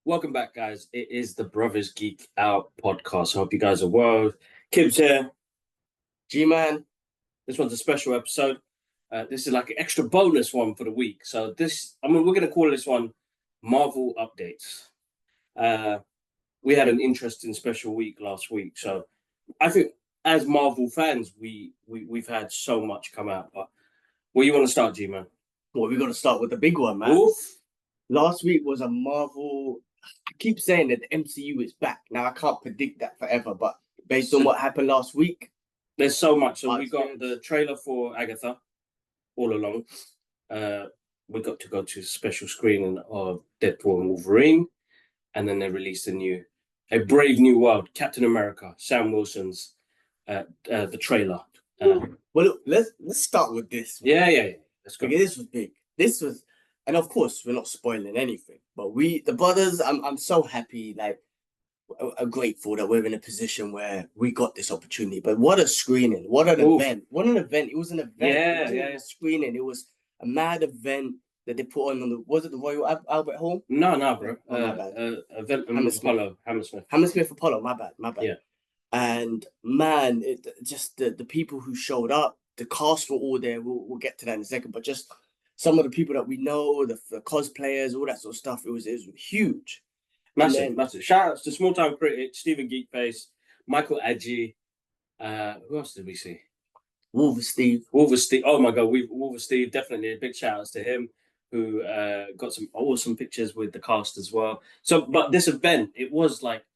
Welcome back, guys. It is the Brothers Geek Out podcast. I hope you guys are well. Kib's here. G-Man. This one's a special episode. This is like an extra bonus one for the week. So we're going to call this one Marvel Updates. We had an interesting special week last week. So I think as Marvel fans, we've had so much come out. But where you want to start, G-Man? Well, we're going to start with the big one, man. Oof. Last week was a Marvel. I keep saying that the MCU is back. Now, I can't predict that forever, but based on what happened last week, there's so much. So we got the trailer for Agatha all along. We got to go to a special screening of Deadpool and Wolverine. And then they released a Brave New World, Captain America, Sam Wilson's, the trailer. Well, look, let's start with this. Yeah. Let's go. Okay, this was big. This was, and of course, we're not spoiling anything, but the brothers, I'm so happy, like, I'm grateful that we're in a position where we got this opportunity. But what a screening! What an event! What an event! It was an event. Yeah, it wasn't a screening. It was a mad event that they put on the. Was it the Royal Albert Hall? No, bro. My bad. Event Hammersmith Apollo. My bad. Yeah. And man, just the people who showed up, the cast were all there. We'll get to that in a second. But just some of the people that we know, the cosplayers, all that sort of stuff. It was huge. Massive. Shout outs to Small Time Critic, Stephen Geekface, Michael Adji. Who else did we see? Wolver Steve. Oh my God, Wolver Steve, definitely a big shout outs to him, who got some awesome pictures with the cast as well. So, but this event, it was like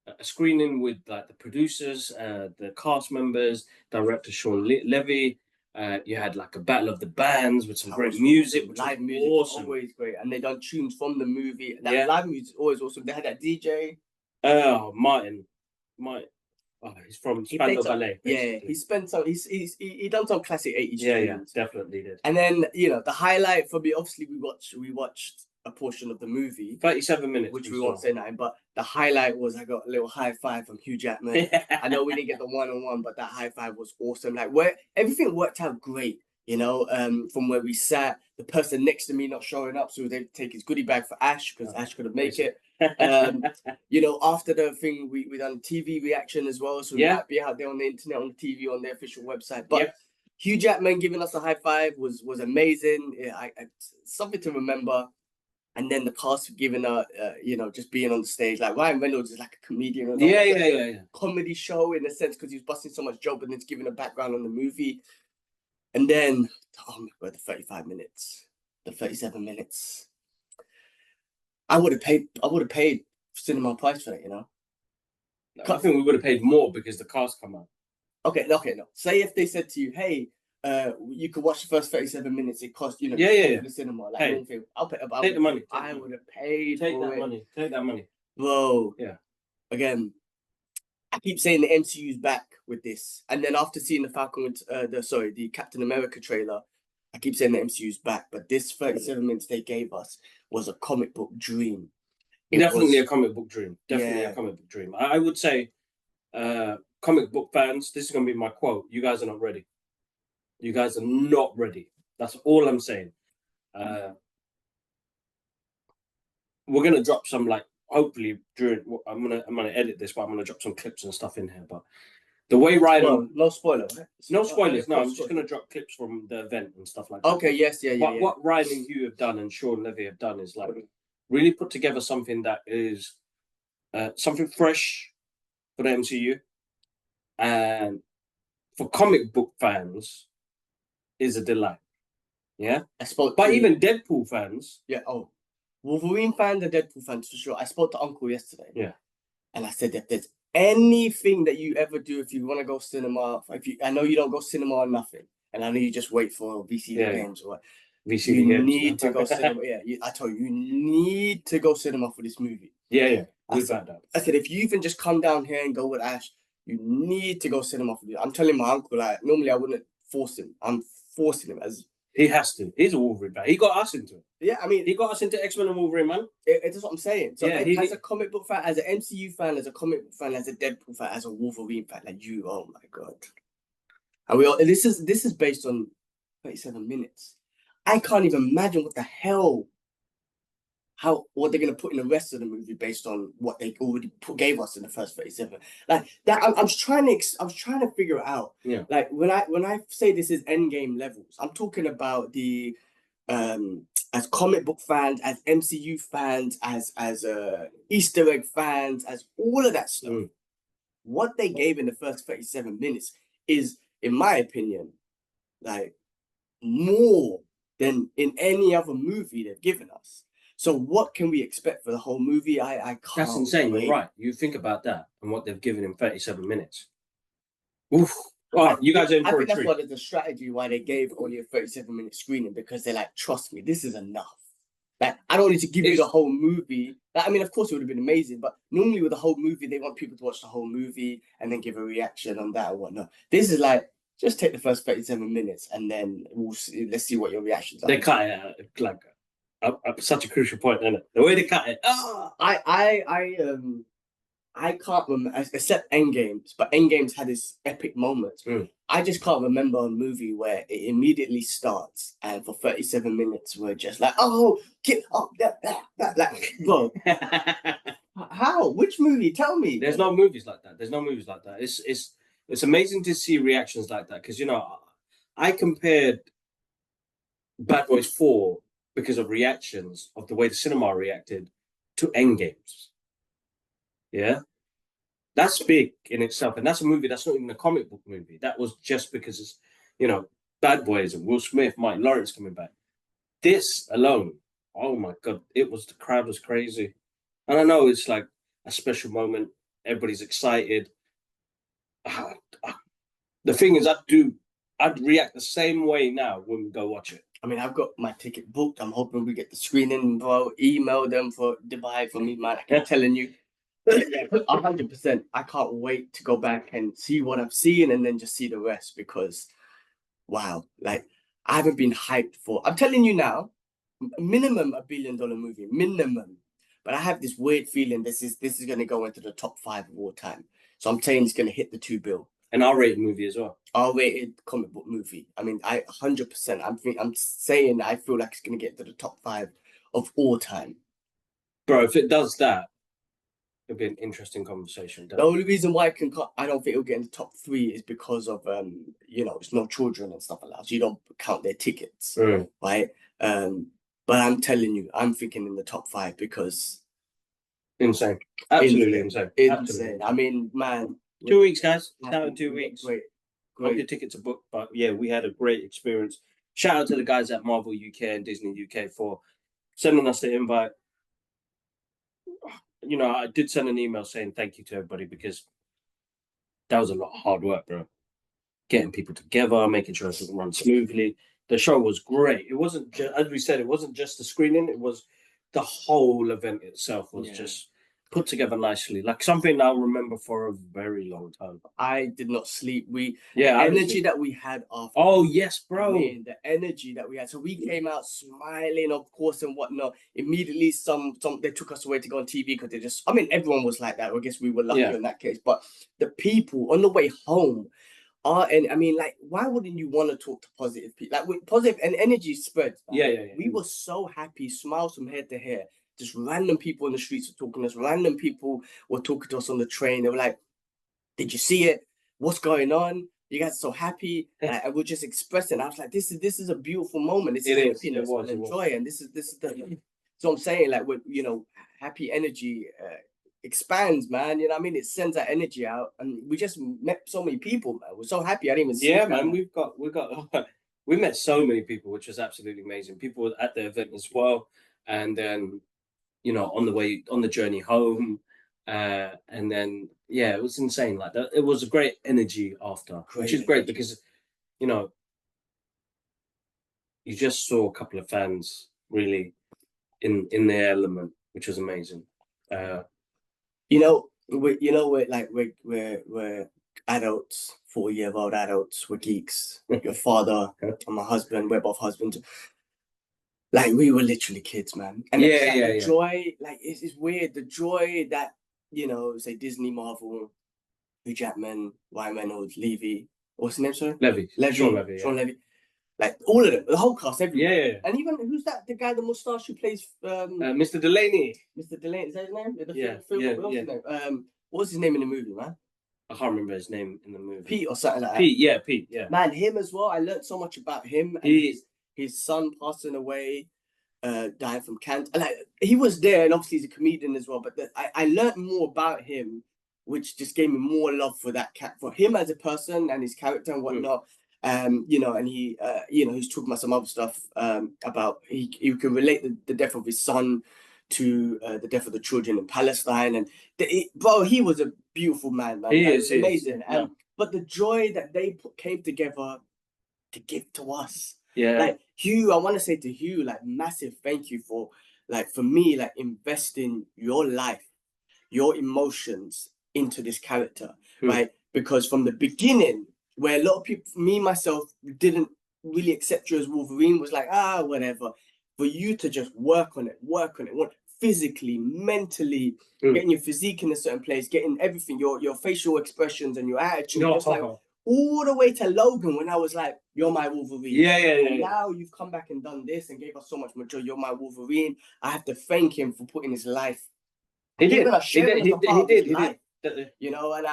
a screening with like the producers, the cast members, director Sean Levy. You had like a battle of the bands with some great music, which live music, awesome. Always great, and they done tunes from the movie. That live music is always awesome. They had that DJ. Martin. Oh, he's from Spandau Ballet. Yeah, he spent some. He done some classic 80s. Yeah, definitely did. And then the highlight for me, obviously, we watched a portion of the movie, 37 minutes, which we won't say nothing. But the highlight was I got a little high five from Hugh Jackman. I know we didn't get the one-on-one, but that high five was awesome. Like everything worked out great. From where we sat, the person next to me not showing up, so they take his goodie bag for Ash because Ash couldn't make it. After the thing, we done TV reaction as well, so we might be out there on the internet, on the TV, on their official website. But Hugh Jackman giving us a high five was amazing. I something to remember. And then the cast giving just being on the stage, like Ryan Reynolds is like a comedian. Yeah. Comedy show in a sense because he was busting so much job, and it's giving a background on the movie. And then, oh my God, the 35 minutes, the 37 minutes. I would have paid cinema price for it, I think we would have paid more because the cast come out. Okay, no. Say if they said to you, hey, you could watch the first 37 minutes. It cost the cinema. Like, hey, I'll pay. Take the money. I would have paid. Take that money, bro. Yeah. Again, I keep saying the MCU's back with this, and then after seeing the Captain America trailer, I keep saying the MCU's back. But this 37 minutes they gave us was a comic book dream. Definitely a comic book dream. A comic book dream. I would say, comic book fans, this is going to be my quote. You guys are not ready. You guys are not ready. That's all I'm saying. We're gonna drop some, like, hopefully during. I'm gonna edit this, but I'm gonna drop some clips and stuff in here. But the way Ryan, no spoiler, right? No spoilers. No, I'm just gonna drop clips from the event and stuff like that. Okay, yes, yeah. What Ryan and Hugh have done and Sean Levy have done is like really put together something that is something fresh for the MCU, and for comic book fans is a delight. Yeah, but even Deadpool fans. Yeah. Oh, Wolverine fans and Deadpool fans for sure. I spoke to Uncle yesterday. Yeah, and I said if there's anything that you ever do, if you want to go cinema, I know you don't go cinema or nothing, and I know you just wait for VCD games or what. VCD games. Need to go cinema. I told you need to go cinema for this movie. Yeah. I said if you even just come down here and go with Ash, you need to go cinema for this. I'm telling my uncle, like, normally I wouldn't force him. I'm forcing him as he has to. He's a Wolverine fan. He got us into it. Yeah, I mean, he got us into X-Men and Wolverine, man. That's what I'm saying. So as a comic book fan, as an MCU fan, as a comic book fan, as a Deadpool fan, as a Wolverine fan, like you, oh my God. And this is based on 37 minutes. I can't even imagine what the hell what they're gonna put in the rest of the movie based on what they already gave us in the first 37. Like that, I was trying to figure it out. Yeah. Like when I say this is Endgame levels, I'm talking about the as comic book fans, as MCU fans, as Easter egg fans, as all of that stuff. What they gave in the first 37 minutes is, in my opinion, like more than in any other movie they've given us. So what can we expect for the whole movie? I can't. That's insane. wait. You're right. You think about that and what they've given in 37 minutes. Oof. All right, you guys are in for a treat. I think that's what the strategy why they gave only a 37-minute screening, because they're like, trust me, this is enough. Like, I don't need to give you the whole movie. Like, I mean, of course, it would have been amazing, but normally with the whole movie, they want people to watch the whole movie and then give a reaction on that or whatnot. This is like, just take the first 37 minutes and then we'll see, let's see what your reactions are. They cut it out, like such a crucial point, isn't it? The way they cut it. Oh! I can't remember, except Endgames, but Endgames had this epic moment. I just can't remember a movie where it immediately starts and for 37 minutes we're just like, oh, get up, like, bro. How? Which movie? Tell me. There's no movies like that. It's amazing to see reactions like that, because, you know, I compared Bad Boys 4 because of reactions of the way the cinema reacted to Endgames. Yeah, that's big in itself, and that's a movie that's not even a comic book movie. That was just because it's, you know, Bad Boys and Will Smith, Mike Lawrence coming back. This alone, oh my god, the crowd was crazy, and I know it's like a special moment. Everybody's excited. The thing is, I'd react the same way now when we go watch it. I mean, I've got my ticket booked. I'm hoping we get the screening, bro. Email them for Dubai for me, man. I'm telling you. 100%. I can't wait to go back and see what I've seen and then just see the rest, because wow, like I haven't been hyped for. I'm telling you now, minimum $1 billion movie, minimum. But I have this weird feeling this is going to go into the top 5 of all time. So I'm saying it's going to hit the 2 bill. An R-rated movie as well. R-rated comic book movie. I mean, 100%. I'm saying I feel like it's going to get to the top 5 of all time. Bro, if it does that, it'll be an interesting conversation. The only reason why I don't think it'll get in the top 3 is because of you know, it's no children and stuff like that, so you don't count their tickets, right? But I'm telling you, I'm thinking in the top 5 because insane, absolutely insane. Insane. I mean, man, 2 weeks, guys. It's now in 2 weeks. Great. Hope your tickets are booked, but yeah, we had a great experience. Shout out to the guys at Marvel UK and Disney UK for sending us the invite. You know, I did send an email saying thank you to everybody, because that was a lot of hard work, bro. Getting people together, making sure everything runs smoothly. The show was great. It wasn't just, as we said, it wasn't just the screening. It was the whole event itself was just put together nicely, like something I'll remember for a very long time. I did not sleep. Energy that we had after. Oh yes, bro. I mean, the energy that we had. So we came out smiling, of course, and whatnot. Immediately, they took us away to go on TV because they just. I mean, everyone was like that. I guess we were lucky in that case. But the people on the way home and I mean, like, why wouldn't you want to talk to positive people? Like, with positive and energy spreads. Yeah. We were so happy, smiles from head to hair. Just random people in the streets were talking to us. Random people were talking to us on the train. They were like, "Did you see it? What's going on? You guys are so happy." And we're just expressing. I was like, "This is a beautiful moment. This is happiness and joy." And this is the. So I'm saying, like, with, you know, happy energy expands, man. You know what I mean? It sends that energy out, and we just met so many people, man. We're so happy. I didn't even see. Yeah, man. We met so many people, which was absolutely amazing. People at the event as well, and then, you know, on the journey home, and then it was insane. Like that, it was a great energy after, which is great because, you know, you just saw a couple of fans really in their element, which was amazing. We're adults, 4-year-old adults. We're geeks. Your father and my husband, we're both husbands. Like, we were literally kids, man. And the joy, like, it's weird. The joy that, you know, say Disney, Marvel, Hugh Jackman, Ryan Reynolds, Levy, what's his name, sorry? Sean Levy. Sean Levy. Like all of them, the whole cast, everyone. Yeah. And even who's that? The guy, the mustache who plays Mr. Delaney. Mr. Delaney. Is that his name? Yeah. What's his name? What was his name in the movie, man? I can't remember his name in the movie. Pete or something like that. Pete. Yeah. Man, him as well. I learned so much about him and his son passing away, dying from cancer. Like he was there, and obviously he's a comedian as well. But I learned more about him, which just gave me more love for for him as a person and his character and whatnot. You know, and he, you know, he's talking about some other stuff about he can relate the death of his son to the death of the children in Palestine, and bro, he was a beautiful man. He is amazing. Yeah. But the joy that they came together to give to us, Yeah. like Hugh, I want to say to Hugh, like massive thank you for me, like investing your life, your emotions into this character, right? Because from the beginning, where a lot of people, me myself, didn't really accept you as Wolverine, was like, whatever. For you to just work on it, physically, mentally, getting your physique in a certain place, getting everything, your facial expressions and your attitude, just like all the way to Logan when I was like, you're my Wolverine. Yeah. Now you've come back and done this and gave us so much more joy. You're my Wolverine. I have to thank him for putting his life. He did. You know, and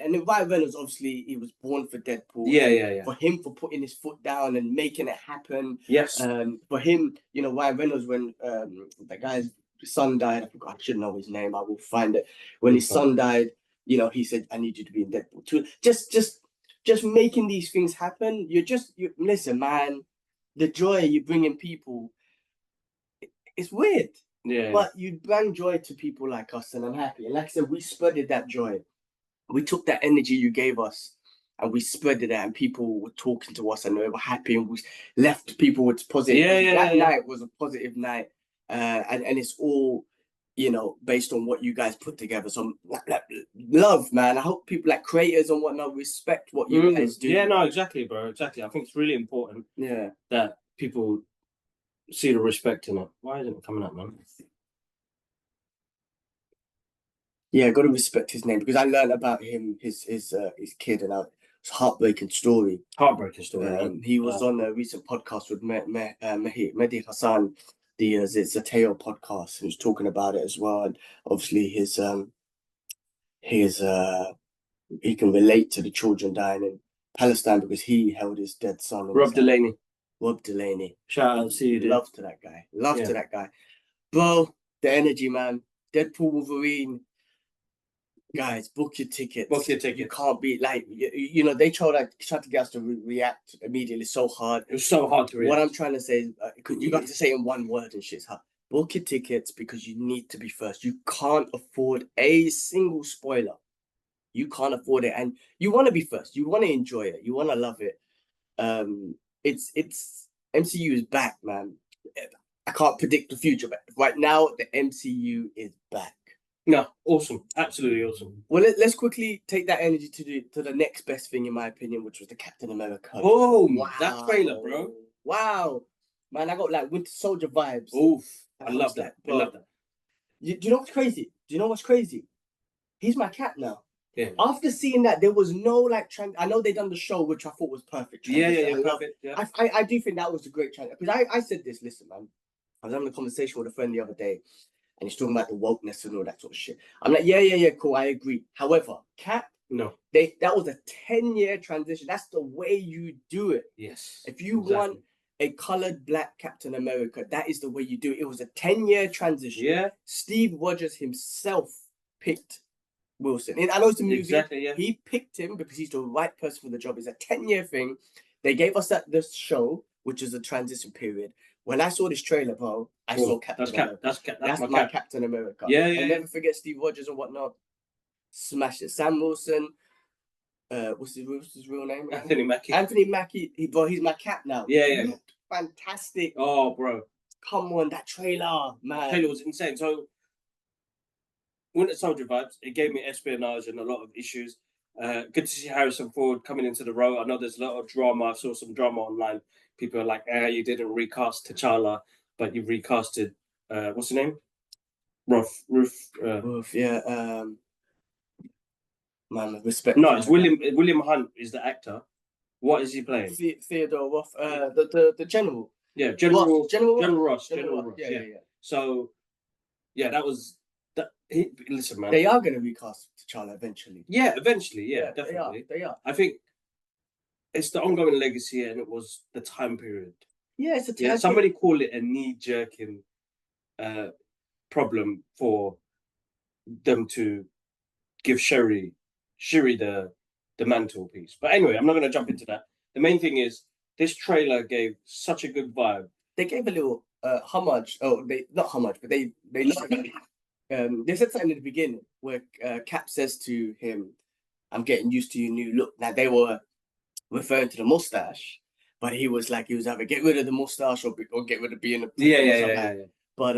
and Ryan Reynolds, obviously, he was born for Deadpool. Yeah. For him, for putting his foot down and making it happen. Yes. For him, you know, Ryan Reynolds, when the guy's son died, I should know his name. I will find it. When his son died, you know, he said, "I need you to be in Deadpool too." Just making these things happen. Listen, man. The joy you bring in people, it's weird. Yeah. But you bring joy to people like us, and I'm happy. And like I said, we spreaded that joy. We took that energy you gave us and we spread it out, and people were talking to us and they were happy, and we left people with positive. That night was a positive night. And it's all, you know, based on what you guys put together. So love, man. I hope people like creators and whatnot respect what you guys do. Yeah, no, exactly, bro. Exactly. I think it's really important that people see the respect in it. Why isn't it coming up, man? Yeah, got to respect his name, because I learned about him, his kid, and it's a heartbreaking story. He was on a recent podcast with Mehdi Hassan, the Zateo podcast, who's talking about it as well. And obviously he can relate to the children dying in Palestine because he held his dead son. Rob Delaney. Shout out to you, dude. Love to that guy. Bro, the energy, man. Deadpool Wolverine. Guys, book your tickets. You can't be like, you know, they tried to get us to react immediately so hard. It was so hard to react. What I'm trying to say is, you got to say in one word and shit's hard. Book your tickets because you need to be first. You can't afford a single spoiler. You can't afford it, and you want to be first. You want to enjoy it. You want to love it. It's MCU is back, man. I can't predict the future, but right now the MCU is back. No, awesome, absolutely awesome. Well, let's quickly take that energy to the next best thing, in my opinion, which was the Captain America. Oh, wow. That trailer, bro! Wow, man, I got like Winter Soldier vibes. Oof, I love that. I love that. Do you know what's crazy? He's my cat now. Yeah. After seeing that, there was no like I know they done the show, which I thought was perfect. Perfect. Yeah. I do think that was a great transition, because I said this. Listen, man, I was having a conversation with a friend the other day, and he's talking about the wokeness and all that sort of shit. I'm like, yeah, cool, I agree. However, Cap, no, that was a 10-year transition. That's the way you do it. Yes. If you want a colored black Captain America, that is the way you do it. It was a 10-year transition. Yeah. Steve Rogers himself picked Wilson. And I know it's a movie. Exactly, yeah. He picked him because he's the right person for the job. It's a 10-year thing. They gave us this show, which is a transition period. When I saw this trailer, bro, I saw Captain America. That's my Captain America. Yeah. I'll never forget Steve Rogers and whatnot. Smash it. Sam Wilson. What's his real name? Anthony Mackie. He's my cap now. Yeah. Fantastic. Oh, bro. Come on, that trailer, man. The trailer was insane. So, Winter Soldier vibes. It gave me espionage and a lot of issues. Good to see Harrison Ford coming into the role. I know there's a lot of drama. I saw some drama online. People are like, you didn't recast T'Challa, but you recasted, what's his name? Ruth, yeah. Man, respect. No, it's William Hunt is the actor. What is he playing? Theodore Roth, the general. Yeah, General Ross. Ross. Yeah. So, yeah, that was that. Listen, man. They are going to recast T'Challa eventually. Yeah, eventually. Yeah, definitely. They are. I think it's the ongoing legacy, and it was the time period. Yeah, it's a time. Somebody call it a knee-jerking problem for them to give Shuri the mantelpiece. But anyway, I'm not going to jump into that. The main thing is this trailer gave such a good vibe. They gave a little homage. Oh, they not homage, but they said something in the beginning where Cap says to him, "I'm getting used to your new look." Now they were referring to the mustache, but he was either get rid of the mustache or get rid of being a yeah. But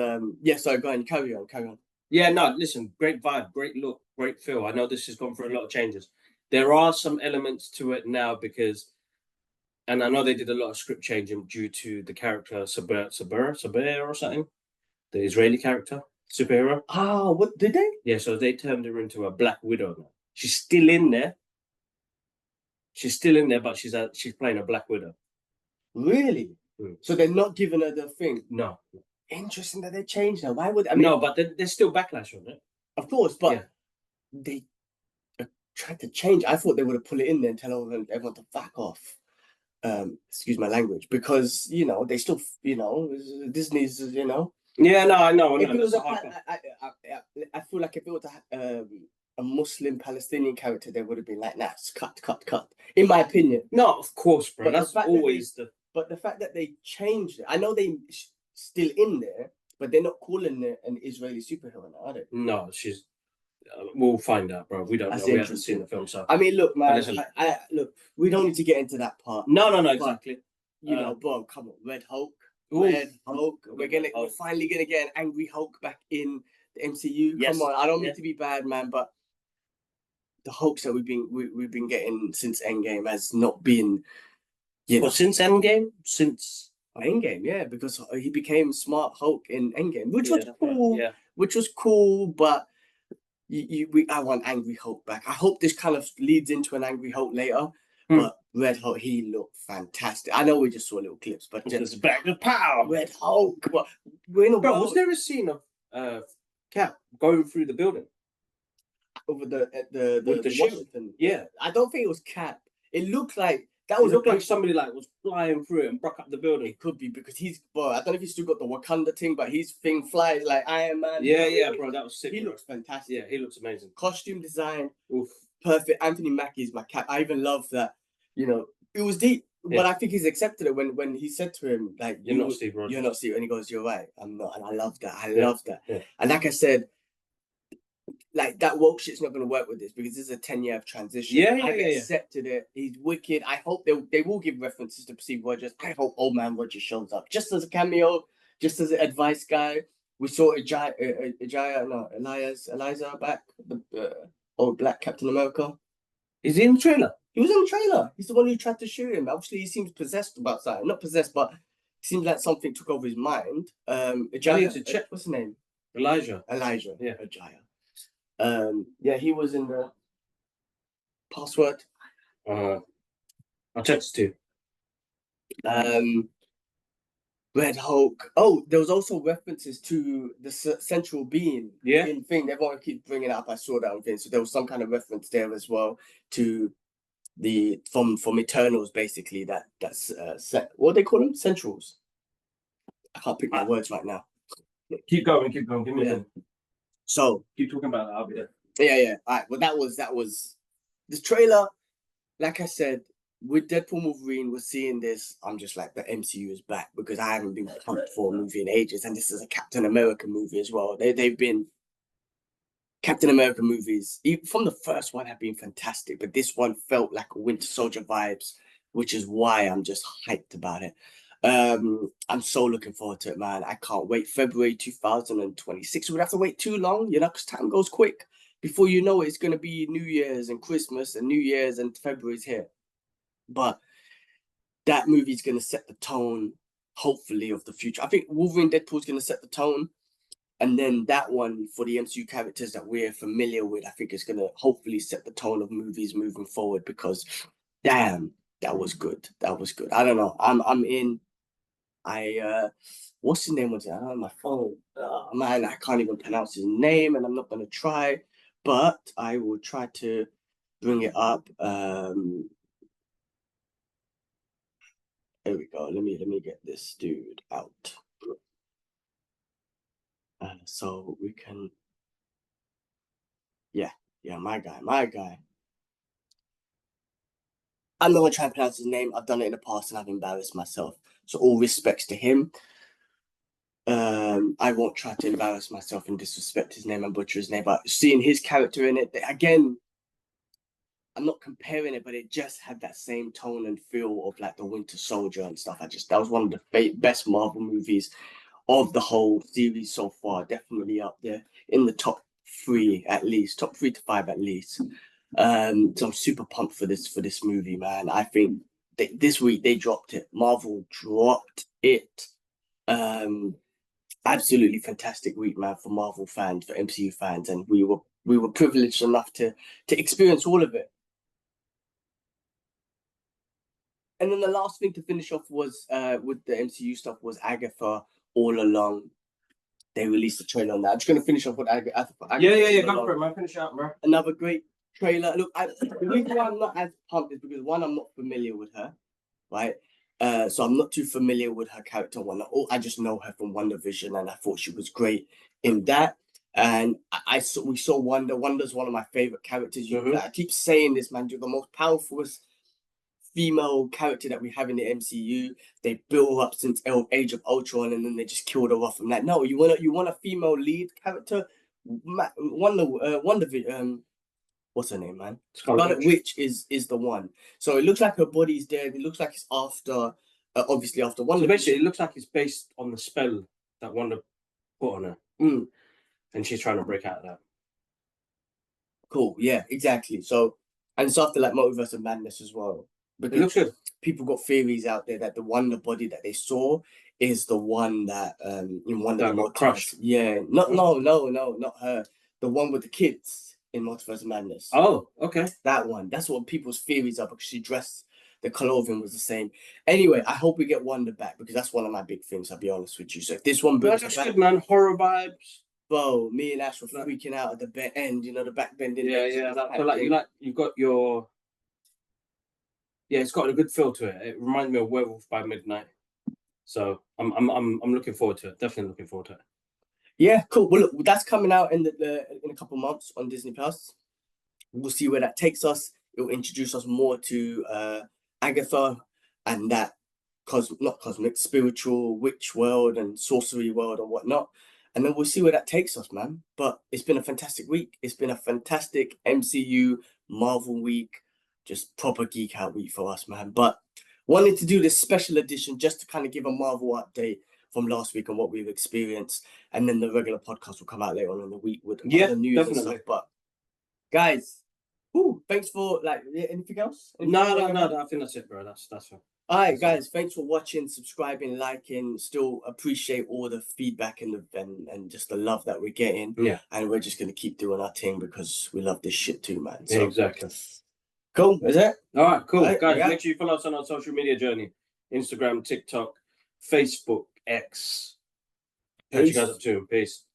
sorry, go on, carry on. Yeah, no, listen, great vibe, great look, great feel. I know this has gone through a lot of changes. There are some elements to it now because, and I know they did a lot of script changing due to the character Sabir or something, the Israeli character superhero. Ah, what did they? Yeah, so they turned her into a Black Widow now. She's still in there. But she's playing a Black Widow. Really? So they're not giving her the thing. No. Interesting that they changed her. Why would no? But there's still backlash on it. Of course, but they tried to change. I thought they would have put it in there and tell everyone to back off. Excuse my language, because they still Disney's Yeah, no, I know. If it was I feel like if it was a Muslim Palestinian character, they would have been like, "Nah, cut." In my opinion. No, of course, bro. But that's always But the fact that they changed it, I know they still in there, but they're not calling it an Israeli superhero now, are they? No, she's. We'll find out, bro. We don't know. We haven't seen the film, so. I mean, look, man. Look, we don't need to get into that part. No, exactly. Bro, come on, Red Hulk. Red Hulk. We're finally gonna get an angry Hulk back in the MCU. Yes. Come on, I don't mean to be bad, man, but the Hulks that we've been getting since Endgame has not been. Since Endgame, Endgame, yeah, because he became Smart Hulk in Endgame, which was cool. Yeah. Which was cool, but I want Angry Hulk back. I hope this kind of leads into an Angry Hulk later. But Red Hulk, he looked fantastic. I know we just saw little clips, but just back to power. Red Hulk. But we're in a world. Was there a scene of Cap going through the building over the Washington? Yeah, I don't think it was Cap. It looked like. It looked like somebody was flying through it and broke up the building. It could be because I don't know if he's still got the Wakanda thing, but his thing flies like Iron Man. Yeah, bro, that was sick. He looks fantastic. Yeah, he looks amazing. Costume design, perfect. Anthony Mackie's my Cap. I even love that. It was deep, but I think he's accepted it when he said to him like, "You're not Steve Rogers. You're not Steve," and he goes, "You're right. I'm not." And I love that. I love that. Yeah. And like I said. Like that woke shit's not going to work with this because this is a 10-year transition. I've accepted it. He's wicked. I hope they will give references to Steve Rogers. I hope Old Man Rogers shows up just as a cameo, just as an advice guy. We saw Eliza back, the old black Captain America. Is he in the trailer? He was in the trailer. He's the one who tried to shoot him. Obviously, he seems possessed about something. Not possessed, but it seems like something took over his mind. Elijah, to check. What's his name? Elijah. Yeah. He was in the password. I'll text you. Red Hulk. Oh, there was also references to the central being. Yeah. Thing. Everyone keeps bringing it up. I saw that on thing. So there was some kind of reference there as well to the from Eternals, basically. That's what do they call them? Centrals. I can't pick my words right now. Keep going. Give me a minute. So keep talking about that. I'll be there. Yeah. All right. Well, that was this trailer. Like I said, with Deadpool Wolverine, we're seeing this. I'm just like the MCU is back because I haven't been pumped for a movie in ages, and this is a Captain America movie as well. They've been Captain America movies even from the first one have been fantastic, but this one felt like a Winter Soldier vibes, which is why I'm just hyped about it. I'm so looking forward to it, man. I can't wait. February 2026. We don't have to wait too long, because time goes quick. Before you know it, it's going to be New Year's and Christmas and New Year's and February's here. But that movie's going to set the tone, hopefully, of the future. I think Wolverine Deadpool's going to set the tone. And then that one, for the MCU characters that we're familiar with, I think it's going to hopefully set the tone of movies moving forward because, damn, that was good. That was good. I don't know. I'm in. What's his name? Was it? I don't know my phone. Man, I can't even pronounce his name, and I'm not gonna try, but I will try to bring it up. Here we go. Let me get this dude out. So we can. Yeah, my guy. I'm not gonna try and pronounce his name. I've done it in the past and I've embarrassed myself. So all respects to him. I won't try to embarrass myself and disrespect his name and butcher his name, but seeing his character in it, again, I'm not comparing it, but it just had that same tone and feel of like the Winter Soldier and stuff. That was one of the best Marvel movies of the whole series so far. Definitely up there in the top 3 at least, top 3 to 5 at least. So I'm super pumped for this movie, man. I think this week they dropped it. Marvel dropped it. Absolutely fantastic week, man, for Marvel fans, for MCU fans, and we were privileged enough to experience all of it. And then the last thing to finish off was with the MCU stuff was Agatha All Along. They released a trailer on that. I'm just gonna finish off with Agatha. Yeah. Go for it, man. Finish out, bro. Another great trailer. Look, the reason why I'm not as pumped is because one, I'm not familiar with her, right? So I'm not too familiar with her character. One, I just know her from WandaVision, and I thought she was great in that. And we saw Wanda. Wanda's one of my favorite characters. I keep saying this, man. You're the most powerful female character that we have in the MCU. They built her up since Age of Ultron, and then they just killed her off. I'm like, no, you want a female lead character? What's her name, man? Scarlet Witch is the one. So it looks like her body's dead. It looks like it's after, obviously after Wanda. So basically, it looks like it's based on the spell that Wanda put on her, and she's trying to break out of that. Cool. Yeah, exactly. So, and it's after like Multiverse of Madness as well. But it looks good. People got theories out there that the Wonder body that they saw is the one that in Wonder that got crushed. Yeah, not her. The one with the kids in Multiverse of Madness. Oh, okay. That one. That's what people's theories are because she dressed, the clothing was the same. Anyway, I hope we get Wonder back because that's one of my big things. I'll be honest with you. So if this one brings that's good, man. Horror vibes. Bro, me and Ash were freaking out at the end. You know, the back bending. Yeah. You've got your. Yeah, it's got a good feel to it. It reminds me of Werewolf by Midnight. So I'm looking forward to it. Definitely looking forward to it. Yeah, cool. Well, look, that's coming out in a couple months on Disney Plus. We'll see where that takes us. It will introduce us more to Agatha and that not cosmic, spiritual witch world and sorcery world and whatnot. And then we'll see where that takes us, man. But it's been a fantastic week. It's been a fantastic MCU Marvel week. Just proper geek out week for us, man. But wanted to do this special edition just to kind of give a Marvel update from last week and what we've experienced. And then the regular podcast will come out later on in the week with other news definitely. And stuff. But guys, thanks for anything else? No. I think that's it, bro. That's fine. All right, guys. Thanks for watching, subscribing, liking. Still appreciate all the feedback and just the love that we're getting. Yeah. And we're just gonna keep doing our thing because we love this shit too, man. So, yeah, exactly. Cool. Is it? All right. Cool, guys. Yeah. Make sure you follow us on our social media journey: Instagram, TikTok, Facebook, X. Catch you guys up too. Peace.